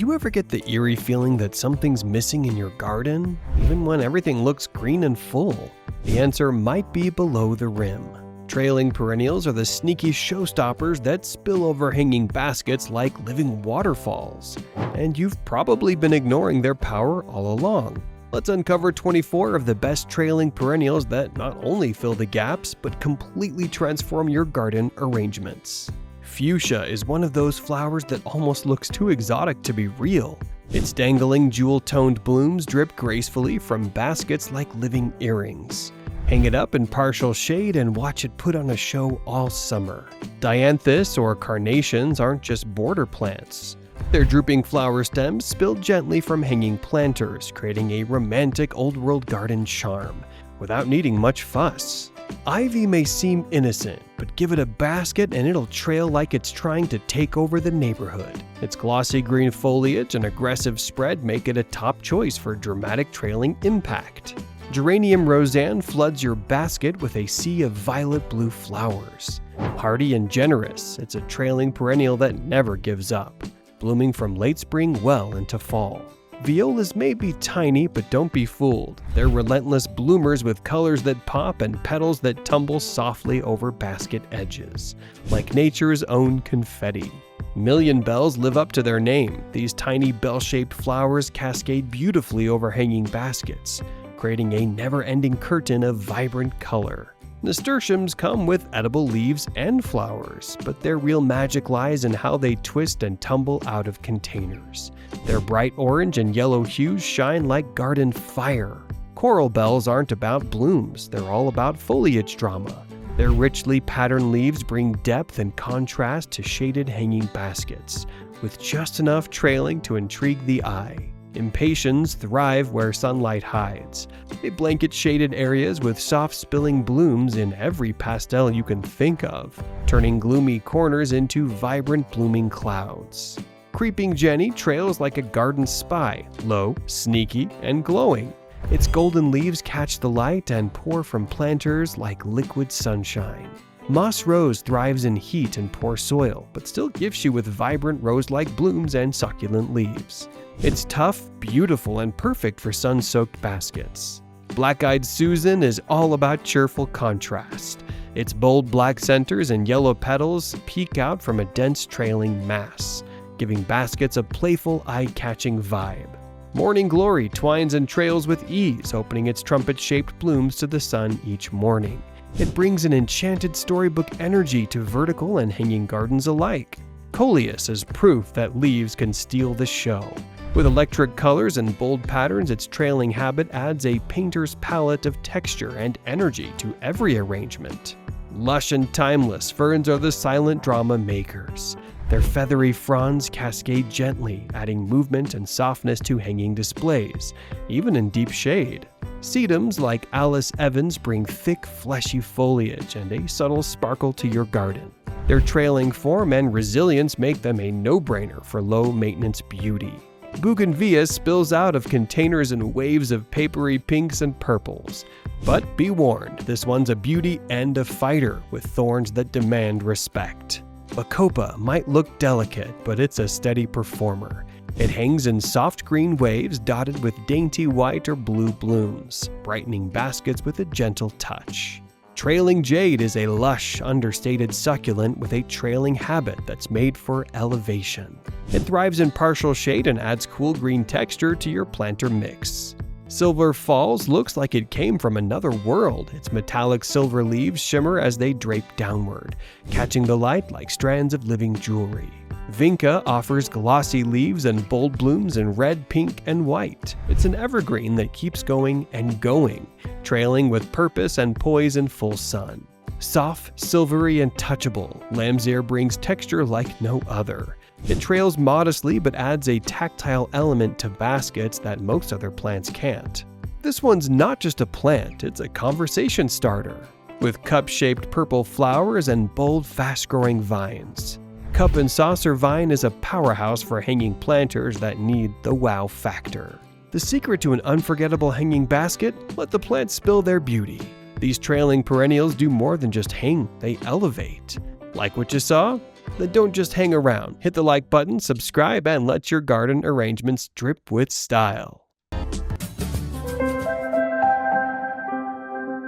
you ever get the eerie feeling that something's missing in your garden, even when everything looks green and full? The answer might be below the rim. Trailing perennials are the sneaky showstoppers that spill over hanging baskets like living waterfalls, and you've probably been ignoring their power all along. Let's uncover 24 of the best trailing perennials that not only fill the gaps, but completely transform your garden arrangements. Fuchsia is one of those flowers that almost looks too exotic to be real. Its dangling jewel-toned blooms drip gracefully from baskets like living earrings. Hang it up in partial shade and watch it put on a show all summer. Dianthus or carnations aren't just border plants. Their drooping flower stems spill gently from hanging planters, creating a romantic old-world garden charm, without needing much fuss. Ivy may seem innocent, but give it a basket and it'll trail like it's trying to take over the neighborhood. Its glossy green foliage and aggressive spread make it a top choice for dramatic trailing impact. Geranium roseanne floods your basket with a sea of violet-blue flowers. Hardy and generous, it's a trailing perennial that never gives up, blooming from late spring well into fall. Violas may be tiny, but don't be fooled. They're relentless bloomers with colors that pop and petals that tumble softly over basket edges, like nature's own confetti. Million bells live up to their name. These tiny bell-shaped flowers cascade beautifully over hanging baskets, creating a never-ending curtain of vibrant color. Nasturtiums come with edible leaves and flowers, but their real magic lies in how they twist and tumble out of containers. Their bright orange and yellow hues shine like garden fire. Coral bells aren't about blooms, they're all about foliage drama. Their richly patterned leaves bring depth and contrast to shaded hanging baskets, with just enough trailing to intrigue the eye. Impatiens thrive where sunlight hides. They blanket shaded areas with soft spilling blooms in every pastel you can think of, turning gloomy corners into vibrant blooming clouds. Creeping Jenny trails like a garden spy, low, sneaky, and glowing. Its golden leaves catch the light and pour from planters like liquid sunshine. Moss rose thrives in heat and poor soil, but still gifts you with vibrant rose-like blooms and succulent leaves. It's tough, beautiful, and perfect for sun-soaked baskets. Black-eyed Susan is all about cheerful contrast. Its bold black centers and yellow petals peek out from a dense trailing mass, giving baskets a playful, eye-catching vibe. Morning Glory twines and trails with ease, opening its trumpet-shaped blooms to the sun each morning. It brings an enchanted storybook energy to vertical and hanging gardens alike. Coleus is proof that leaves can steal the show. With electric colors and bold patterns, its trailing habit adds a painter's palette of texture and energy to every arrangement. Lush and timeless, ferns are the silent drama makers. Their feathery fronds cascade gently, adding movement and softness to hanging displays, even in deep shade. Sedums like Alice Evans bring thick, fleshy foliage and a subtle sparkle to your garden. Their trailing form and resilience make them a no-brainer for low-maintenance beauty. Bougainvillea spills out of containers in waves of papery pinks and purples. But be warned, this one's a beauty and a fighter with thorns that demand respect. Bacopa might look delicate, but it's a steady performer. It hangs in soft green waves dotted with dainty white or blue blooms, brightening baskets with a gentle touch. Trailing jade is a lush, understated succulent with a trailing habit that's made for elevation. It thrives in partial shade and adds cool green texture to your planter mix. Silver Falls looks like it came from another world. Its metallic silver leaves shimmer as they drape downward, catching the light like strands of living jewelry. Vinca offers glossy leaves and bold blooms in red, pink, and white. It's an evergreen that keeps going and going, trailing with purpose and poise in full sun. Soft, silvery, and touchable, lamb's ear brings texture like no other. It trails modestly but adds a tactile element to baskets that most other plants can't. This one's not just a plant, it's a conversation starter, with cup-shaped purple flowers and bold, fast-growing vines. Cup and saucer vine is a powerhouse for hanging planters that need the wow factor. The secret to an unforgettable hanging basket? Let the plants spill their beauty. These trailing perennials do more than just hang, they elevate. Like what you saw? Then don't just hang around. Hit the like button, subscribe, and let your garden arrangements drip with style.